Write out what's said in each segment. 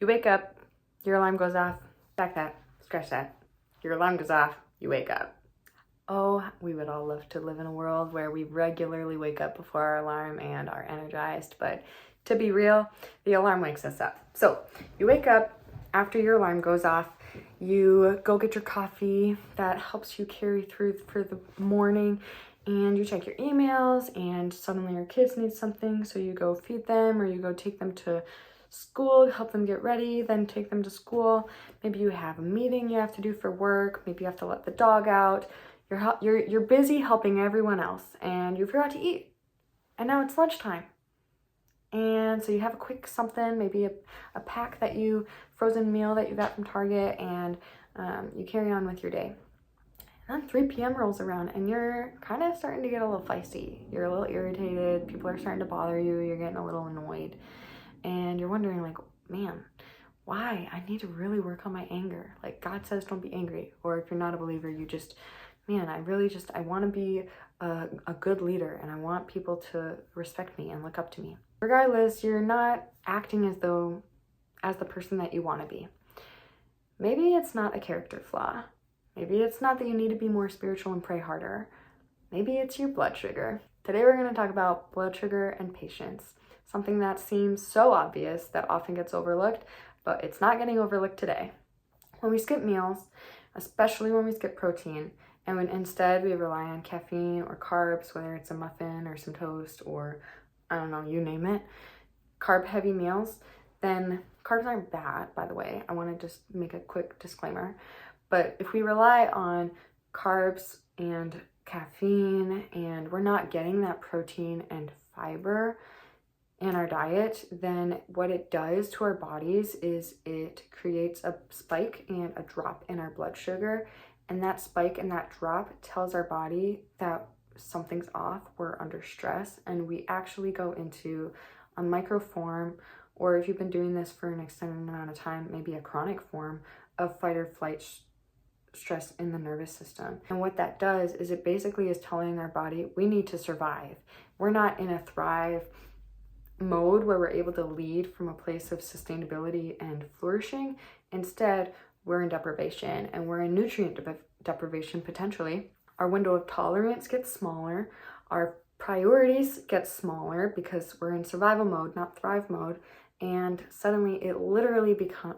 You wake up, your alarm goes off, back that, scratch that. Your alarm goes off, you wake up. Oh, we would all love to live in a world where we regularly wake up before our alarm and are energized, but to be real, the alarm wakes us up. So you wake up after your alarm goes off, you go get your coffee that helps you carry through for the morning, and you check your emails, and suddenly your kids need something, so you go feed them or you go take them to school, help them get ready, then take them to school. Maybe you have a meeting you have to do for work, maybe you have to let the dog out. You're busy helping everyone else, and you forgot to eat, and now it's lunchtime. And so you have a quick something, maybe a pack that you, frozen meal that you got from Target, and you carry on with your day. And then 3 p.m. rolls around and you're kind of starting to get a little feisty. You're a little irritated, people are starting to bother you, you're getting a little annoyed. And you're wondering, like, man, why? I need to really work on my anger. Like, God says don't be angry. Or if you're not a believer, you just, man, I want to be a good leader, and I want people to respect me and look up to me. Regardless, you're not acting as the person that you want to be. Maybe it's not a character flaw. Maybe it's not that you need to be more spiritual and pray harder. Maybe it's your blood sugar. Today we're going to talk about blood sugar and patience. Something that seems so obvious that often gets overlooked, but it's not getting overlooked today. When we skip meals, especially when we skip protein, and when instead we rely on caffeine or carbs, whether it's a muffin or some toast or, I don't know, you name it, carb-heavy meals, then carbs aren't bad, by the way. I want to just make a quick disclaimer. But if we rely on carbs and caffeine and we're not getting that protein and fiber in our diet, then what it does to our bodies is it creates a spike and a drop in our blood sugar. And that spike and that drop tells our body that something's off, we're under stress, and we actually go into a micro form, or if you've been doing this for an extended amount of time, maybe a chronic form of fight or flight stress in the nervous system. And what that does is it basically is telling our body we need to survive. We're not in a thrive mode where we're able to lead from a place of sustainability and flourishing. Instead, we're in deprivation, and we're in nutrient deprivation potentially. Our window of tolerance gets smaller. Our priorities get smaller because we're in survival mode, not thrive mode. And suddenly it literally becomes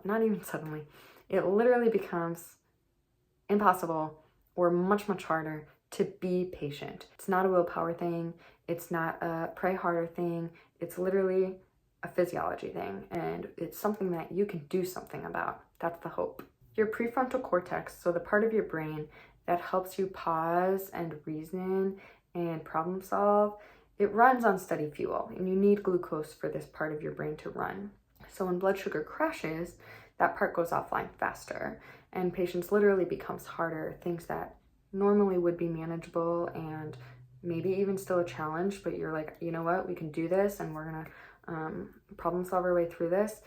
impossible or much, much harder to be patient. It's not a willpower thing. It's not a pray harder thing. It's literally a physiology thing, and it's something that you can do something about. That's the hope. Your prefrontal cortex, so the part of your brain that helps you pause and reason and problem solve, it runs on steady fuel, and you need glucose for this part of your brain to run. So when blood sugar crashes, that part goes offline faster, and patience literally becomes harder. Things that normally would be manageable and maybe even still a challenge, but you're like, you know what, we can do this, and we're gonna problem solve our way through this.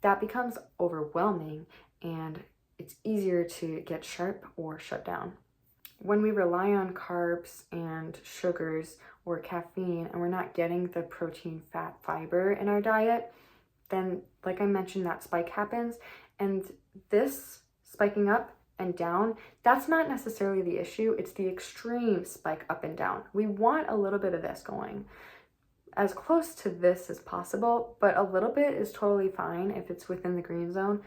That becomes overwhelming, and it's easier to get sharp or shut down. When we rely on carbs and sugars or caffeine, and we're not getting the protein, fat, fiber in our diet, then, like I mentioned, that spike happens. And this spiking up and down, that's not necessarily the issue. It's the extreme spike up and down. We want a little bit of this going, as close to this as possible, but a little bit is totally fine if it's within the green zone.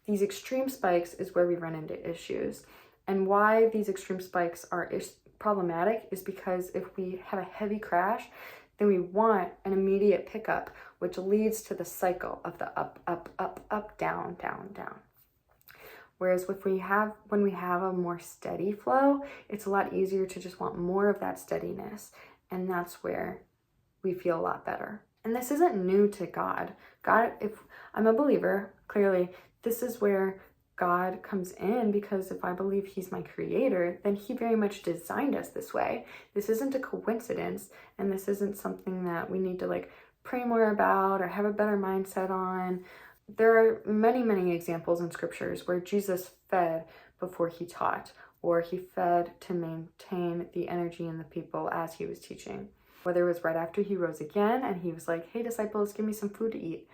These extreme spikes is where we run into issues. And why these extreme spikes are problematic is because if we have a heavy crash, then we want an immediate pickup, which leads to the cycle of the up, up, up, up, down, down, down. Whereas when we have a more steady flow, it's a lot easier to just want more of that steadiness. And that's where we feel a lot better. And this isn't new to God. God, if I'm a believer, clearly this is where God comes in, because if I believe he's my creator, then he very much designed us this way. This isn't a coincidence, and this isn't something that we need to like pray more about or have a better mindset on. There are many, many examples in scriptures where Jesus fed before he taught, or he fed to maintain the energy in the people as he was teaching. Whether it was right after he rose again and he was like, hey disciples, give me some food to eat,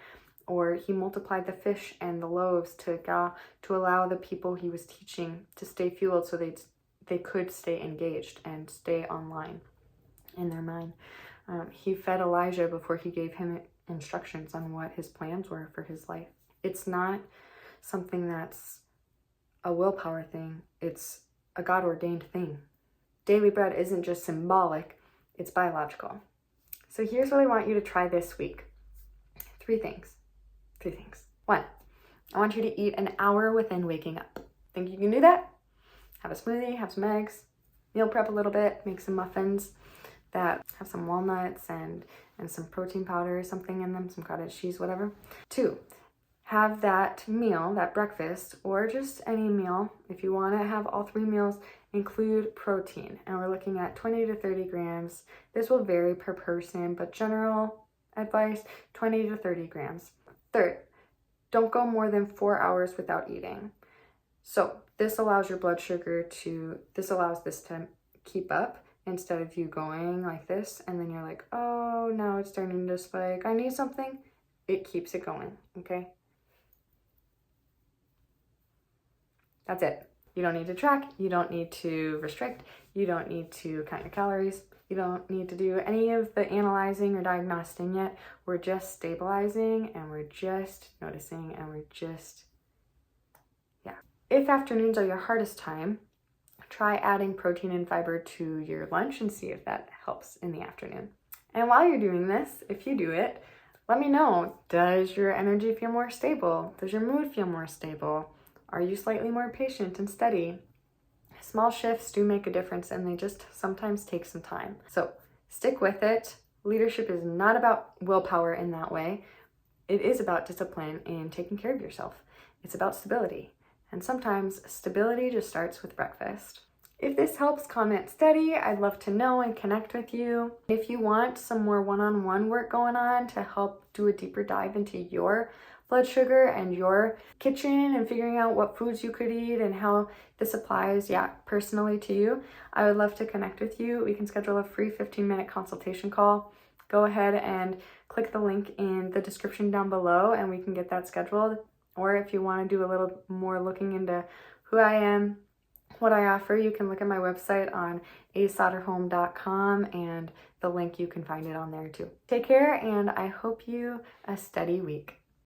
Or he multiplied the fish and the loaves to allow the people he was teaching to stay fueled so they could stay engaged and stay online in their mind. He fed Elijah before he gave him instructions on what his plans were for his life. It's not something that's a willpower thing. It's a God-ordained thing. Daily bread isn't just symbolic, it's biological. So here's what I want you to try this week. Three things. 1, I want you to eat an hour within waking up. Think you can do that? Have a smoothie, have some eggs, meal prep a little bit, make some muffins that have some walnuts and some protein powder or something in them, some cottage cheese, whatever. 2, have that meal, that breakfast, or just any meal. If you want to have all 3 meals, include protein. And we're looking at 20 to 30 grams. This will vary per person, but general advice, 20 to 30 grams. 3rd, don't go more than 4 hours without eating. So this allows your blood sugar this allows this to keep up instead of you going like this and then you're like, oh, now it's starting to spike. I need something. It keeps it going, okay? That's it. You don't need to track. You don't need to restrict. You don't need to count your calories. You don't need to do any of the analyzing or diagnosing yet. We're just stabilizing and we're just noticing and we're just, yeah. If afternoons are your hardest time, try adding protein and fiber to your lunch and see if that helps in the afternoon. And while you're doing this, if you do it, let me know. Does your energy feel more stable? Does your mood feel more stable? Are you slightly more patient and steady? Small shifts do make a difference and they just sometimes take some time. So stick with it. Leadership is not about willpower in that way. It is about discipline and taking care of yourself. It's about stability. And sometimes stability just starts with breakfast. If this helps, comment steady. I'd love to know and connect with you. If you want some more one-on-one work going on to help do a deeper dive into your blood sugar and your kitchen and figuring out what foods you could eat and how this applies, personally to you, I would love to connect with you. We can schedule a free 15-minute consultation call. Go ahead and click the link in the description down below and we can get that scheduled. Or if you want to do a little more looking into who I am, what I offer, you can look at my website on asolderhome.com and the link, you can find it on there too. Take care and I hope you a steady week.